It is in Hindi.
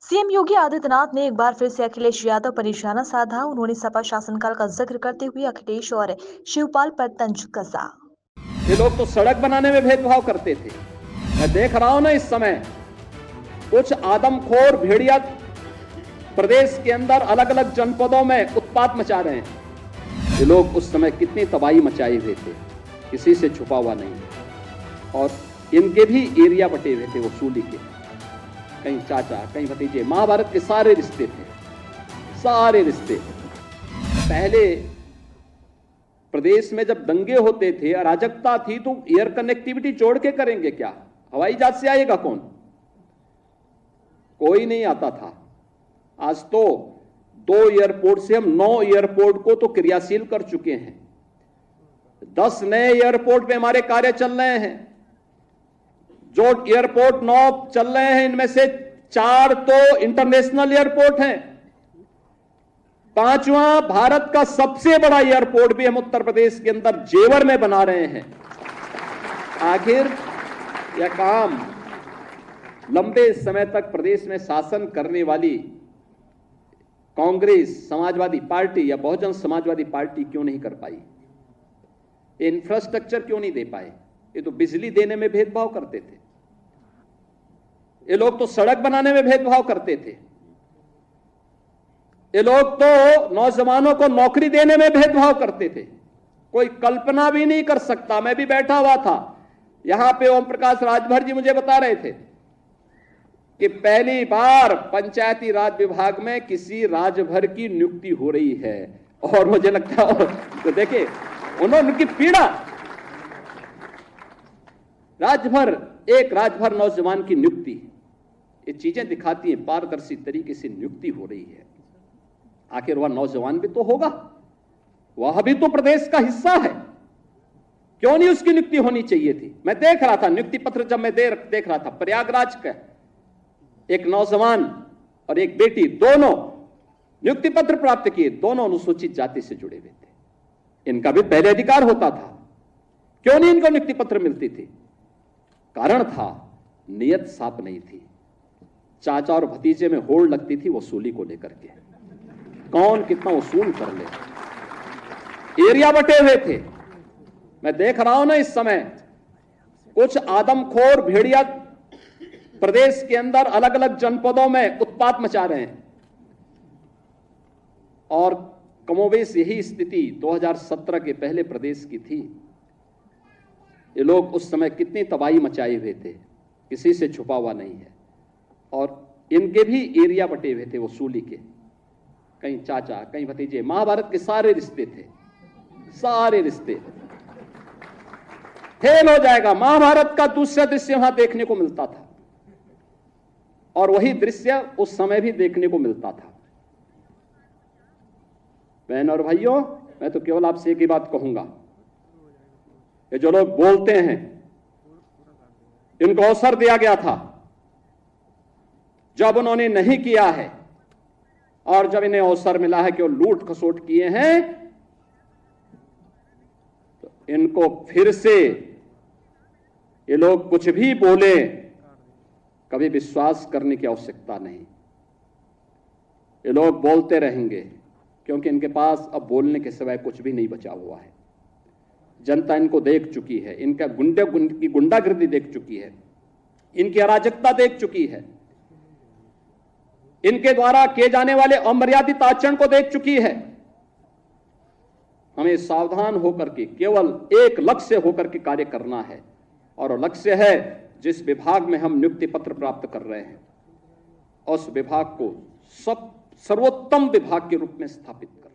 सीएम योगी आदित्यनाथ ने एक बार फिर से अखिलेश यादव पर निशाना साधा। उन्होंने सपा शासनकाल का जिक्र करते हुए अखिलेश और शिवपाल पर तंज कसा। ये लोग तो सड़क बनाने में भेदभाव करते थे। मैं देख रहा हूं ना, इस समय कुछ आदमखोर भेड़िया प्रदेश के अंदर अलग अलग जनपदों में उत्पात मचा रहे हैं। ये लोग उस समय कितनी तबाही मचाए हुए थे, किसी से छुपा हुआ नहीं। और इनके भी एरिया बटे हुए थे वसूली के, कहीं चाचा कहीं भतीजे, महाभारत के सारे रिश्ते थे, सारे रिश्ते। पहले प्रदेश में जब दंगे होते थे, अराजकता थी, तो एयर कनेक्टिविटी जोड़ के करेंगे क्या? हवाई जहाज से आएगा कौन? कोई नहीं आता था। आज तो 2 एयरपोर्ट से हम 9 एयरपोर्ट को तो क्रियाशील कर चुके हैं। 10 नए एयरपोर्ट पे हमारे कार्य चल रहे हैं। जो एयरपोर्ट 9 चल रहे हैं, इनमें से 4 तो इंटरनेशनल एयरपोर्ट हैं। 5वां भारत का सबसे बड़ा एयरपोर्ट भी हम उत्तर प्रदेश के अंदर जेवर में बना रहे हैं। आखिर यह काम लंबे समय तक प्रदेश में शासन करने वाली कांग्रेस, समाजवादी पार्टी या बहुजन समाजवादी पार्टी क्यों नहीं कर पाई? इंफ्रास्ट्रक्चर क्यों नहीं दे पाए? ये तो बिजली देने में भेदभाव करते थे। ये लोग तो सड़क बनाने में भेदभाव करते थे। ये लोग तो नौजवानों को नौकरी देने में भेदभाव करते थे। कोई कल्पना भी नहीं कर सकता। मैं भी बैठा हुआ था यहां पे, ओम प्रकाश राजभर जी मुझे बता रहे थे कि पहली बार पंचायती राज विभाग में किसी राजभर की नियुक्ति हो रही है। और मुझे लगता है, तो देखिए उन्होंने उनकी पीड़ा, राजभर, एक राजभर नौजवान की नियुक्ति, ये चीजें दिखाती हैं पारदर्शी तरीके से नियुक्ति हो रही है। आखिर वह नौजवान भी तो होगा, वह भी तो प्रदेश का हिस्सा है। क्यों नहीं उसकी नियुक्ति होनी चाहिए थी? मैं देख रहा था नियुक्ति पत्र, जब मैं देख रहा था, प्रयागराज का एक नौजवान और एक बेटी, दोनों नियुक्ति पत्र प्राप्त किए, दोनों अनुसूचित जाति से जुड़े हुए थे। इनका भी पहले अधिकार होता था, क्यों नहीं इनको नियुक्ति पत्र मिलती थी? कारण था नियत साफ नहीं थी। चाचा और भतीजे में होड़ लगती थी वसूली को लेकर के, कौन कितना वसूल कर ले। एरिया बटे हुए थे। मैं देख रहा हूं ना, इस समय कुछ आदमखोर भेड़िया प्रदेश के अंदर अलग अलग जनपदों में उत्पात मचा रहे हैं। और कमोबेश यही स्थिति 2017 के पहले प्रदेश की थी। ये लोग उस समय कितनी तबाही मचाए हुए थे, किसी से छुपा हुआ नहीं है। और इनके भी एरिया बटे हुए थे वसूली के, कहीं चाचा कहीं भतीजे, महाभारत के सारे रिश्ते थे, सारे रिश्ते। फेल हो जाएगा। महाभारत का दूसरा दृश्य वहां देखने को मिलता था, और वही दृश्य उस समय भी देखने को मिलता था। बहन और भाइयों, मैं तो केवल आपसे एक ही बात कहूंगा, ये जो लोग बोलते हैं, इनको अवसर दिया गया था, जब उन्होंने नहीं किया है, और जब इन्हें अवसर मिला है कि वो लूट खसोट किए हैं, तो इनको फिर से ये लोग कुछ भी बोले, कभी विश्वास करने की आवश्यकता नहीं। ये लोग बोलते रहेंगे, क्योंकि इनके पास अब बोलने के सिवाय कुछ भी नहीं बचा हुआ है। जनता इनको देख चुकी है, इनका गुंडागिर्दी देख चुकी है, इनकी अराजकता देख चुकी है, इनके द्वारा किए जाने वाले अमर्यादित आचरण को देख चुकी है। हमें सावधान होकर के केवल एक लक्ष्य होकर के कार्य करना है, और लक्ष्य है जिस विभाग में हम नियुक्ति पत्र प्राप्त कर रहे हैं, उस विभाग को सर्वोत्तम विभाग के रूप में स्थापित कर